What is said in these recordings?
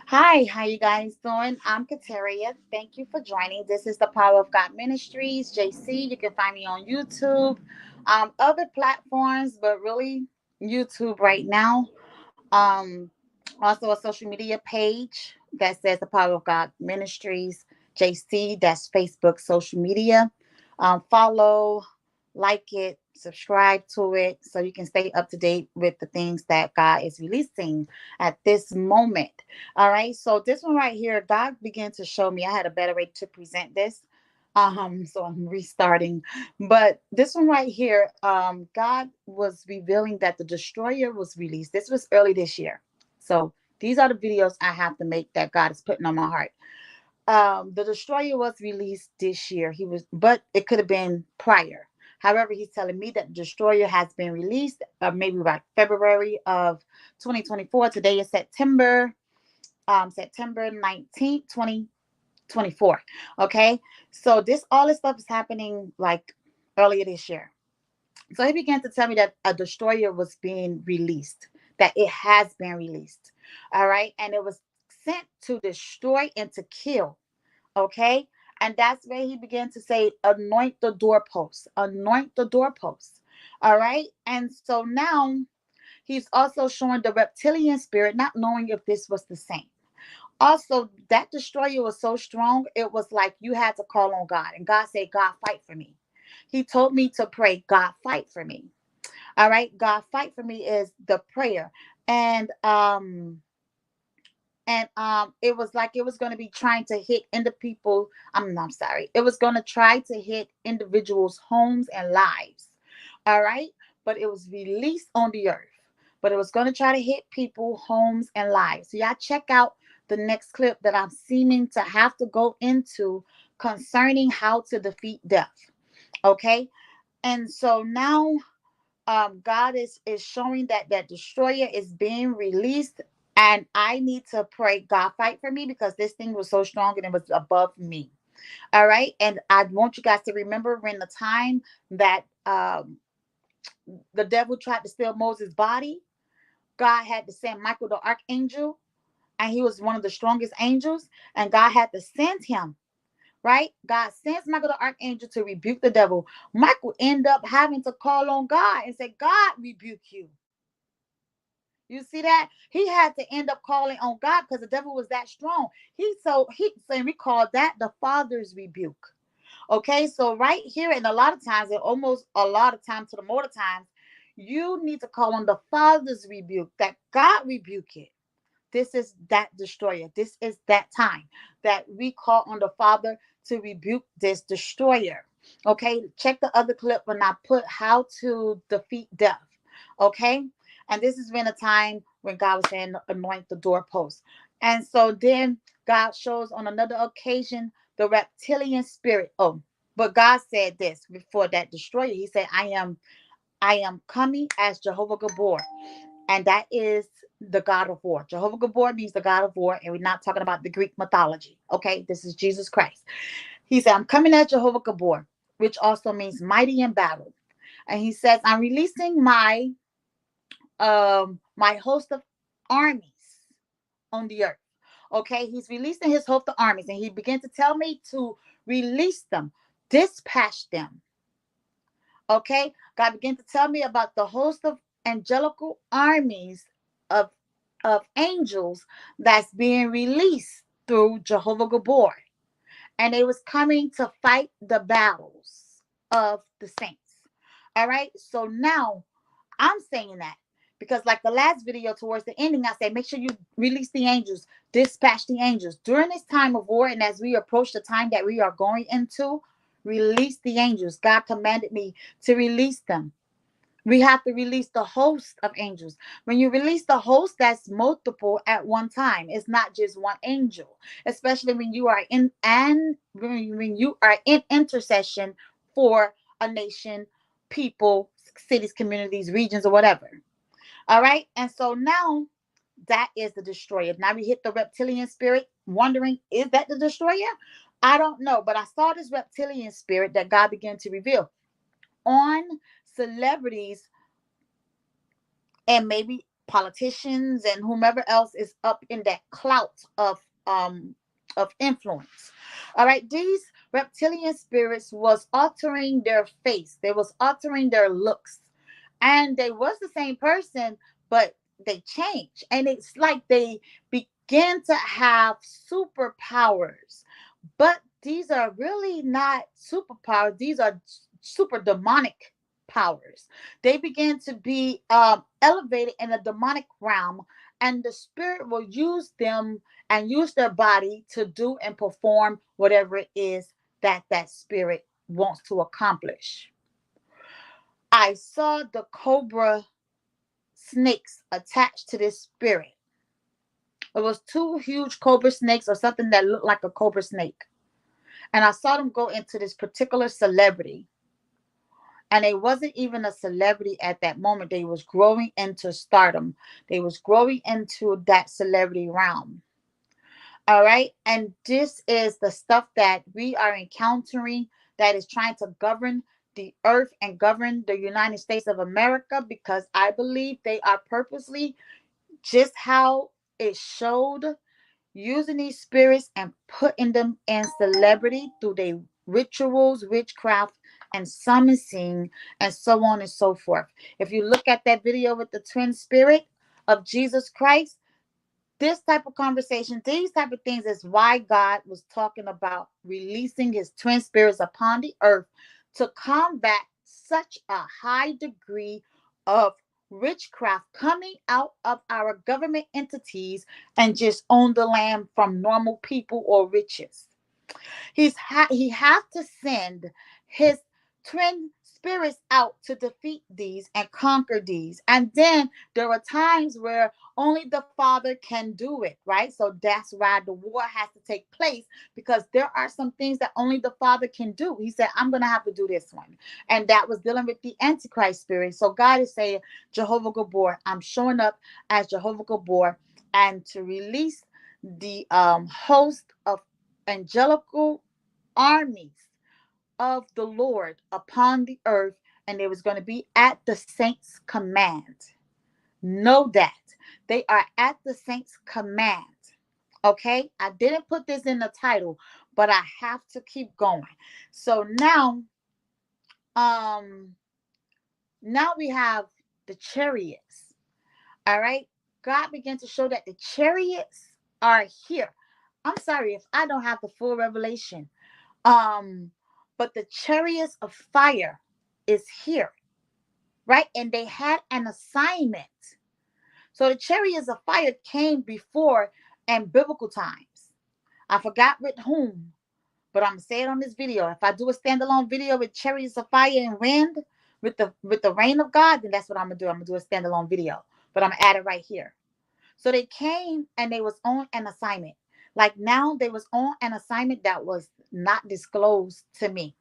Hi, how you guys doing? I'm Kateria. Thank you for joining. This is the Power of God Ministries, JC. You can find me on YouTube, other platforms, but really YouTube right now. Um, Also a social media page that says the Power of God Ministries, JC. That's Facebook social media. Follow, like it, subscribe to it so you can stay up to date with the things that God is releasing at this moment. All right. So this one right here, God began to show me I had a better way to present this. So I'm restarting. But this one right here, God was revealing that the destroyer was released. This was early this year. So these are the videos I have to make that God is putting on my heart. The destroyer was released this year. But it could have been prior. However, he's telling me that the destroyer has been released, maybe by February of 2024. Today is September 19th, 2024. Okay, so this stuff is happening like earlier this year. So he began to tell me that a destroyer was being released, that it has been released. All right, and it was sent to destroy and to kill. Okay. And that's where he began to say, anoint the doorposts, anoint the doorposts. All right. And so now he's also showing the reptilian spirit, not knowing if this was the same. Also, that destroyer was so strong, it was like you had to call on God. And God said, God, fight for me. He told me to pray, God, fight for me. All right. God, fight for me is the prayer. And it was like it was going to be trying to hit into people. I'm sorry, it was going to try to hit individuals homes and lives. All right, but it was released on the earth, but it was going to try to hit people homes and lives. So y'all check out the next clip that I'm seeming to have to go into concerning how to defeat death. Okay. And so now God is showing that that destroyer is being released, and I need to pray, God, fight for me, because this thing was so strong and it was above me. All right, and I want you guys to remember when the time that the devil tried to steal Moses' body, God had to send Michael the archangel, and he was one of the strongest angels, and God had to send him. Right? God sends Michael the archangel to rebuke the devil. Michael ended up having to call on God and say, God, rebuke you. You see that? He had to end up calling on God because the devil was that strong. We call that the Father's rebuke. Okay, so right here, and a lot of times, and almost a lot of times to the more times, you need to call on the Father's rebuke, that God rebuke it. This is that destroyer. This is that time that we call on the Father to rebuke this destroyer. Okay, check the other clip when I put how to defeat death. Okay, and this has been a time when God was saying, anoint the doorpost. And so then God shows on another occasion the reptilian spirit. Oh, but God said this before that destroyer. He said, I am coming as Jehovah Gibbor, and that is the God of war. Jehovah Gibbor means the God of war, and we're not talking about the Greek mythology. Okay, this is Jesus Christ. He said, I'm coming as Jehovah Gibbor, which also means mighty in battle. And he says, I'm releasing my host of armies on the earth. Okay, he's releasing his host of armies, and he began to tell me to release them, dispatch them. Okay, God began to tell me about the host of angelical armies of angels that's being released through Jehovah Gibbor, and they was coming to fight the battles of the saints. All right, so now I'm saying that because, like the last video, towards the ending, I said, make sure you release the angels, dispatch the angels during this time of war. And as we approach the time that we are going into, release the angels. God commanded me to release them. We have to release the host of angels. When you release the host, that's multiple at one time. It's not just one angel, especially when you are when you are in intercession for a nation, people, cities, communities, regions, or whatever. All right. And so now that is the destroyer. Now we hit the reptilian spirit, wondering, is that the destroyer? I don't know. But I saw this reptilian spirit that God began to reveal on celebrities, and maybe politicians and whomever else is up in that clout of influence. All right, these reptilian spirits was altering their face, they was altering their looks, and they was the same person, but they changed, and it's like they began to have superpowers. But these are really not superpowers, these are super demonic powers. They begin to be elevated in a demonic realm, and the spirit will use them and use their body to do and perform whatever it is that that spirit wants to accomplish. I saw the cobra snakes attached to this spirit. It was two huge cobra snakes or something that looked like a cobra snake. And I saw them go into this particular celebrity. And they wasn't even a celebrity at that moment. They was growing into stardom. They was growing into that celebrity realm. All right. And this is the stuff that we are encountering that is trying to govern the earth and govern the United States of America, because I believe they are purposely, just how it showed, using these spirits and putting them in celebrity through their rituals, witchcraft, and summoning, and so on and so forth. If you look at that video with the twin spirit of Jesus Christ, this type of conversation, these type of things is why God was talking about releasing his twin spirits upon the earth to combat such a high degree of witchcraft coming out of our government entities and just own the land from normal people or riches. He has to send his twin spirits out to defeat these and conquer these. And then there are times where only the Father can do it, right? So that's why the war has to take place, because there are some things that only the Father can do. He said, I'm going to have to do this one. And that was dealing with the Antichrist spirit. So God is saying, Jehovah Gibbor, I'm showing up as Jehovah Gibbor, and to release the host of angelical armies of the Lord upon the earth, and it was going to be at the saints' command. Know that they are at the saints' command. Okay, I didn't put this in the title, but I have to keep going. So um, now we have the chariots. All right, God began to show that the chariots are here. I'm sorry if I don't have the full revelation. Um, but the chariots of fire is here, right? And they had an assignment. So the chariots of fire came before in biblical times. I forgot with whom, but I'm gonna say it on this video. If I do a standalone video with chariots of fire and wind with the rain of God, then that's what I'm gonna do. I'm gonna do a standalone video, but I'm gonna add it right here. So they came and they was on an assignment. Like now they was on an assignment that was not disclosed to me,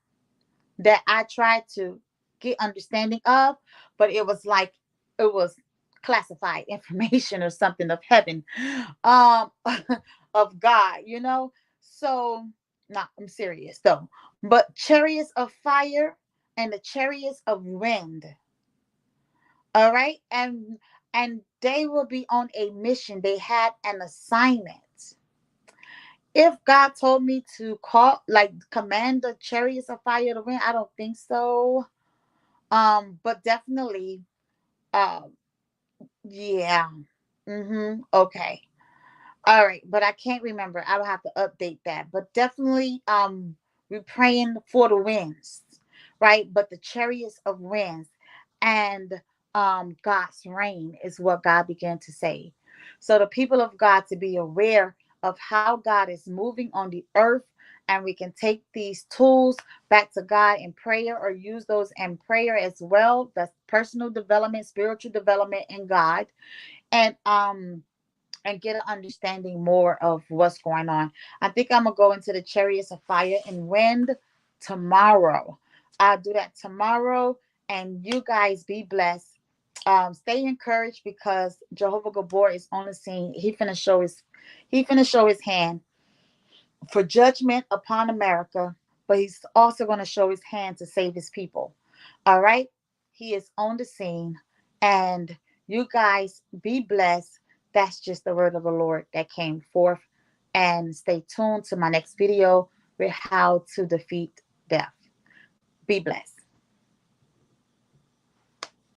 that I tried to get understanding of, but it was like it was classified information or something of heaven, um, of God, you know. So, nah, I'm serious though. But chariots of fire and the chariots of wind. All right, and they will be on a mission. They had an assignment. If God told me to call, like, command the chariots of fire to wind, I don't think so. But definitely, um, yeah. Okay. All right, but I can't remember. I will have to update that. But definitely, we're praying for the winds, right? But the chariots of winds and God's rain is what God began to say. So the people of God to be aware of how God is moving on the earth, and we can take these tools back to God in prayer, or use those in prayer as well. That's personal development, spiritual development in God, and get an understanding more of what's going on. I think I'm gonna go into the chariots of fire and wind tomorrow. I'll do that tomorrow, and you guys be blessed. Stay encouraged, because Jehovah Gibbor is on the scene. He finna show his hand for judgment upon America, but he's also going to show his hand to save his people. All right, he is on the scene, and You guys be blessed. That's just the word of the Lord that came forth. And stay tuned to my next video with how to defeat death. Be blessed.